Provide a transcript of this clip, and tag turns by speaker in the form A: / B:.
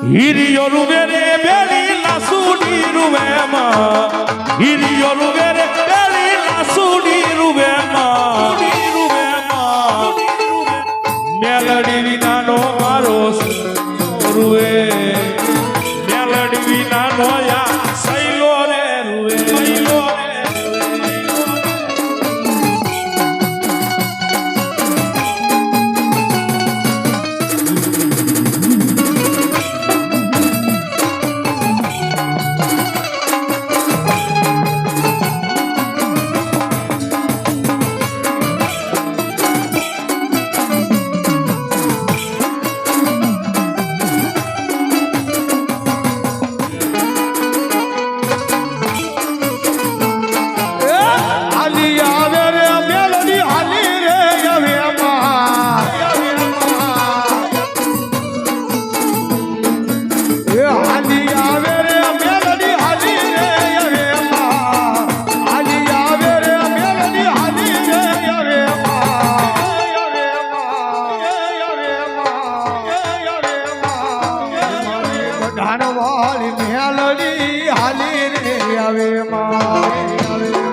A: હિરિયો રૂવે રે બેલી લાસુડી રૂવે માં હિરિયો રૂવે રે બેલી લાસુડી રૂવે માં મેલડી વિનાનો મારો રૂવે મેલડી વિનાનો યા સૈલો રે રૂવે સૈલો
B: ધાનવાળી મેલડી હાલી રે આવે માં